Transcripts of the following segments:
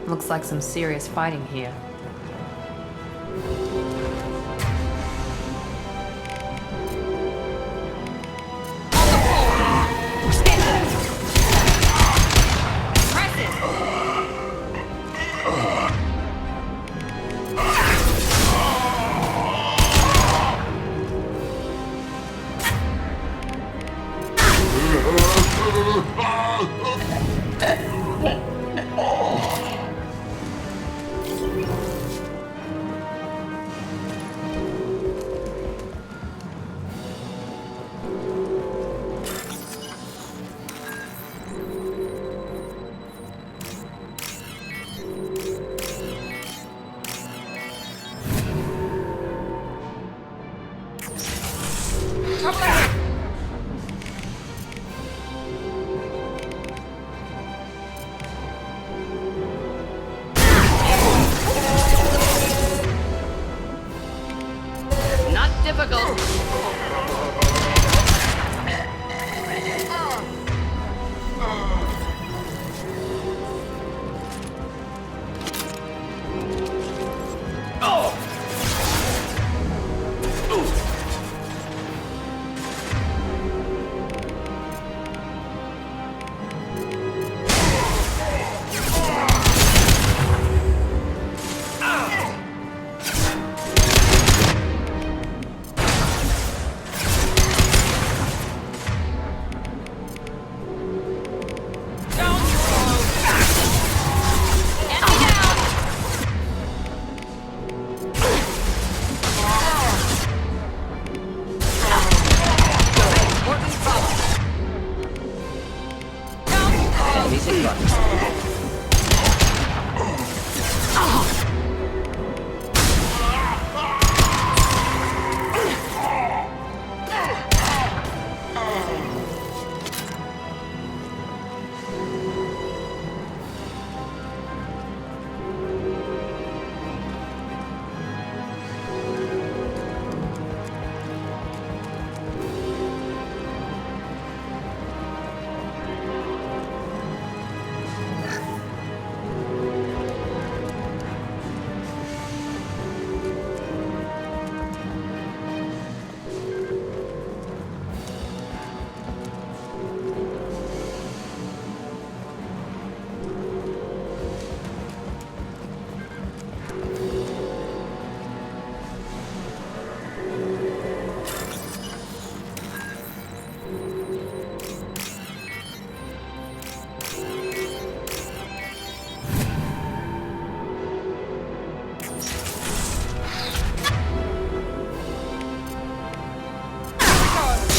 Looks like some serious fighting here.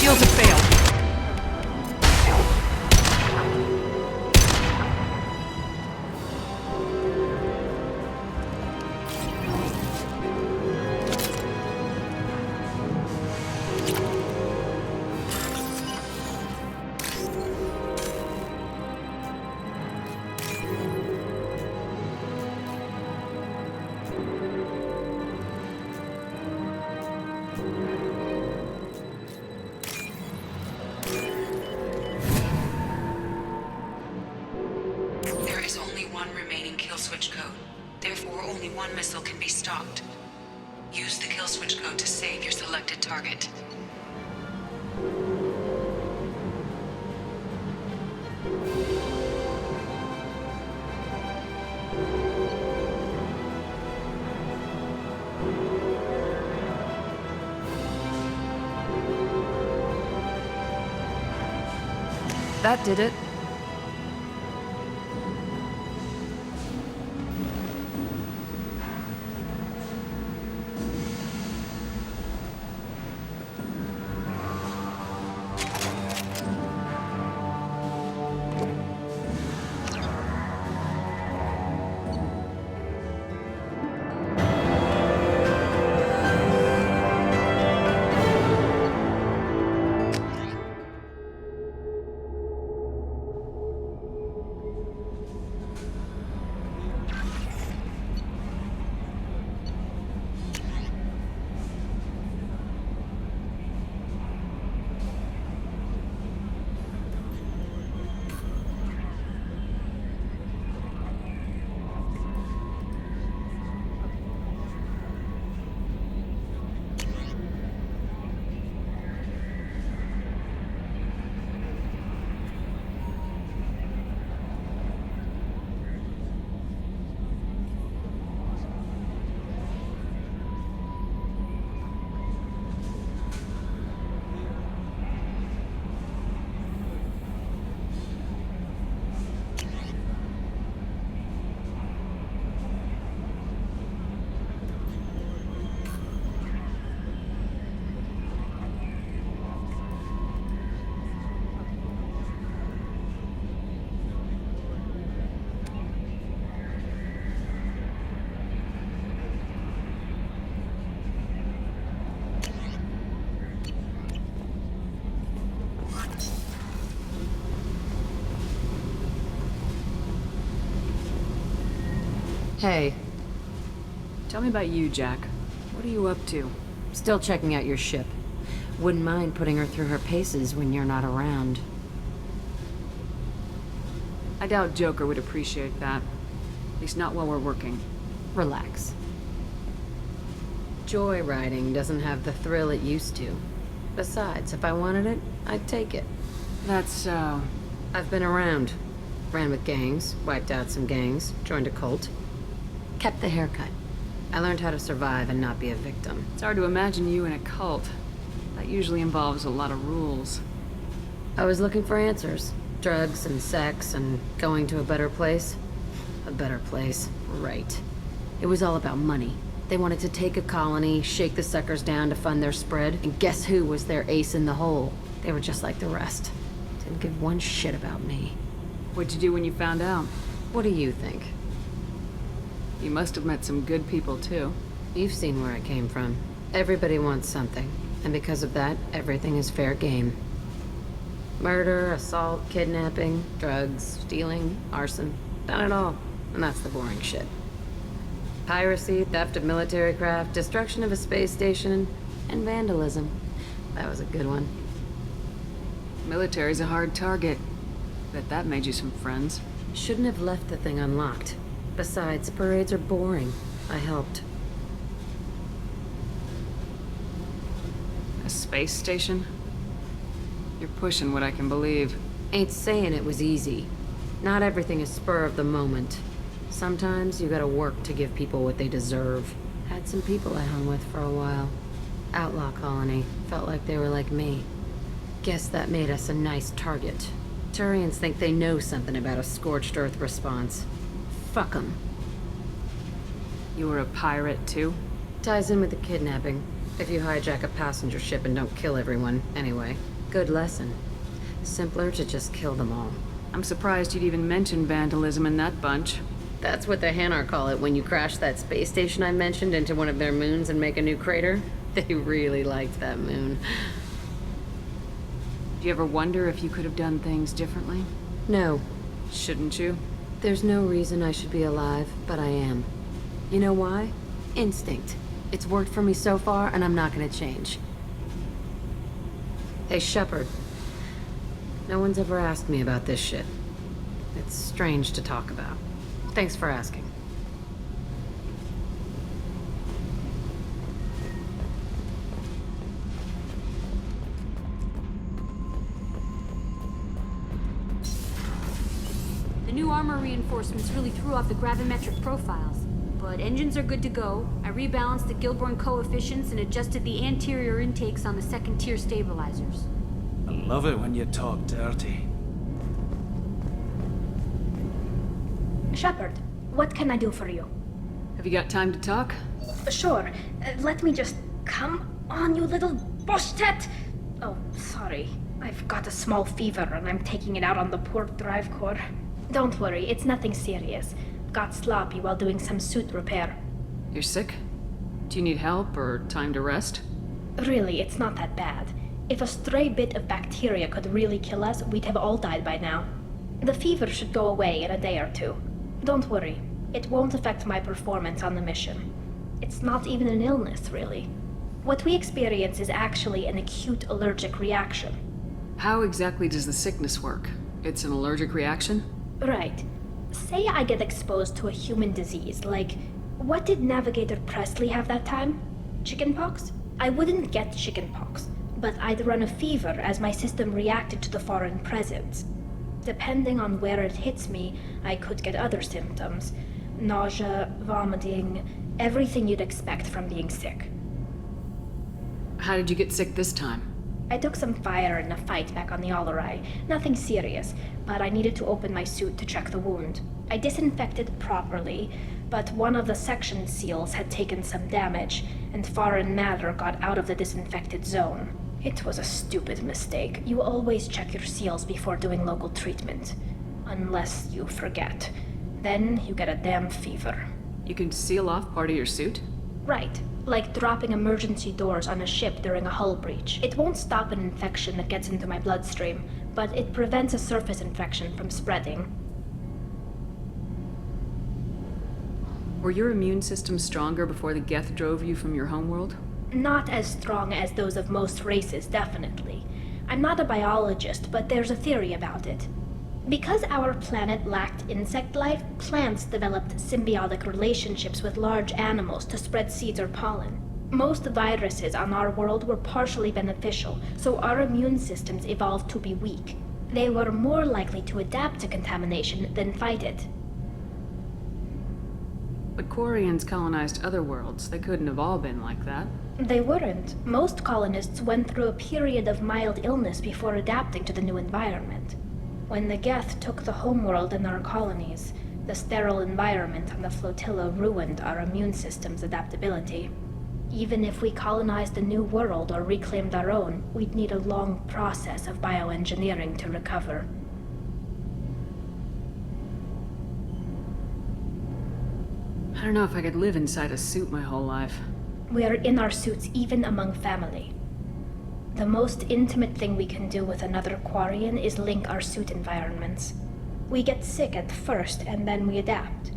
Shields have failed. Switch code. Therefore, only one missile can be stopped. Use the kill switch code to save your selected target. That did it. Hey, Tell me about you, Jack. What are you up to? still checking out your ship. Wouldn't mind putting her through her paces when you're not around. I doubt Joker would appreciate that. At least not while we're working. Relax. Joyriding doesn't have the thrill it used to. Besides, if I wanted it, I'd take it. That's so... I've been around. Ran with gangs, wiped out some gangs, joined a cult. Kept the haircut. I learned how to survive and not be a victim. It's hard to imagine you in a cult. That usually involves a lot of rules. I was looking for answers. Drugs and sex and going to a better place. A better place, right. It was all about money. They wanted to take a colony, shake the suckers down to fund their spread, and guess who was their ace in the hole? They were just like the rest. Didn't give one shit about me. What'd you do when you found out? What do you think? You must have met some good people, too. You've seen where I came from. Everybody wants something, and because of that, everything is fair game. Murder, assault, kidnapping, drugs, stealing, arson. Done it all. And that's the boring shit. Piracy, theft of military craft, destruction of a space station, and vandalism. That was a good one. Military's a hard target. Bet that made you some friends. Shouldn't have left the thing unlocked. Besides, parades are boring. I helped. A space station? You're pushing what I can believe. Ain't saying it was easy. Not everything is spur of the moment. Sometimes you gotta work to give people what they deserve. Had some people I hung with for a while. Outlaw colony. Felt like they were like me. Guess that made us a nice target. Turians think they know something about a scorched earth response. Fuck 'em. You were a pirate, too? Ties in with the kidnapping. If you hijack a passenger ship and don't kill everyone, anyway. Good lesson. Simpler to just kill them all. I'm surprised you'd even mention vandalism in that bunch. That's what the Hanar call it when you crash that space station I mentioned into one of their moons and make a new crater. They really liked that moon. Do you ever wonder if you could have done things differently? No. Shouldn't you? There's no reason I should be alive, but I am. You know why? Instinct. It's worked for me so far, and I'm not gonna change. Hey, Shepard. No one's ever asked me about this shit. It's strange to talk about. Thanks for asking. The new armor reinforcements really threw off the gravimetric profiles. But engines are good to go. I rebalanced the Gilborn coefficients and adjusted the anterior intakes on the second-tier stabilizers. I love it when you talk dirty. Shepard, what can I do for you? Have you got time to talk? Sure. Let me just... Come on, you little boshtet! Oh, sorry. I've got a small fever and I'm taking it out on the port drive core. Don't worry, it's nothing serious. Got sloppy while doing some suit repair. You're sick? Do you need help or time to rest? Really, it's not that bad. If a stray bit of bacteria could really kill us, we'd have all died by now. The fever should go away in a day or two. Don't worry. It won't affect my performance on the mission. It's not even an illness, really. What we experience is actually an acute allergic reaction. How exactly does the sickness work? It's an allergic reaction? Right. Say I get exposed to a human disease, like... What did Navigator Presley have that time? Chickenpox? I wouldn't get chickenpox, but I'd run a fever as my system reacted to the foreign presence. Depending on where it hits me, I could get other symptoms. Nausea, vomiting, everything you'd expect from being sick. How did you get sick this time? I took some fire in a fight back on the Allerai. Nothing serious, but I needed to open my suit to check the wound. I disinfected properly, but one of the section seals had taken some damage, and foreign matter got out of the disinfected zone. It was a stupid mistake. You always check your seals before doing local treatment. Unless you forget. Then you get a damn fever. You can seal off part of your suit? Right. Like dropping emergency doors on a ship during a hull breach. It won't stop an infection that gets into my bloodstream, but it prevents a surface infection from spreading. Were your immune systems stronger before the Geth drove you from your homeworld? Not as strong as those of most races, definitely. I'm not a biologist, but there's a theory about it. Because our planet lacked insect life, plants developed symbiotic relationships with large animals to spread seeds or pollen. Most viruses on our world were partially beneficial, so our immune systems evolved to be weak. They were more likely to adapt to contamination than fight it. But Quarians colonized other worlds. They couldn't have all been like that. They weren't. Most colonists went through a period of mild illness before adapting to the new environment. When the Geth took the homeworld in our colonies, the sterile environment on the flotilla ruined our immune system's adaptability. Even if we colonized a new world or reclaimed our own, we'd need a long process of bioengineering to recover. I don't know if I could live inside a suit my whole life. We are in our suits even among family. The most intimate thing we can do with another Quarian is link our suit environments. We get sick at first and then we adapt.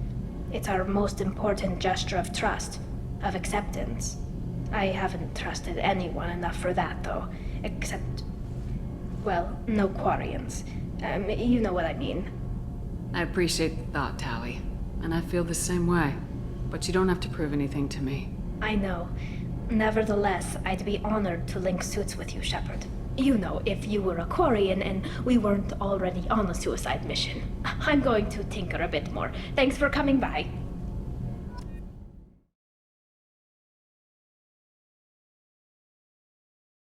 It's our most important gesture of trust, of acceptance. I haven't trusted anyone enough for that, though, except, well, no Quarians. You know what I mean. I appreciate the thought, Tally, and I feel the same way. But you don't have to prove anything to me. I know. Nevertheless, I'd be honored to link suits with you, Shepard. You know, if you were a Quarian and we weren't already on a suicide mission. I'm going to tinker a bit more. Thanks for coming by.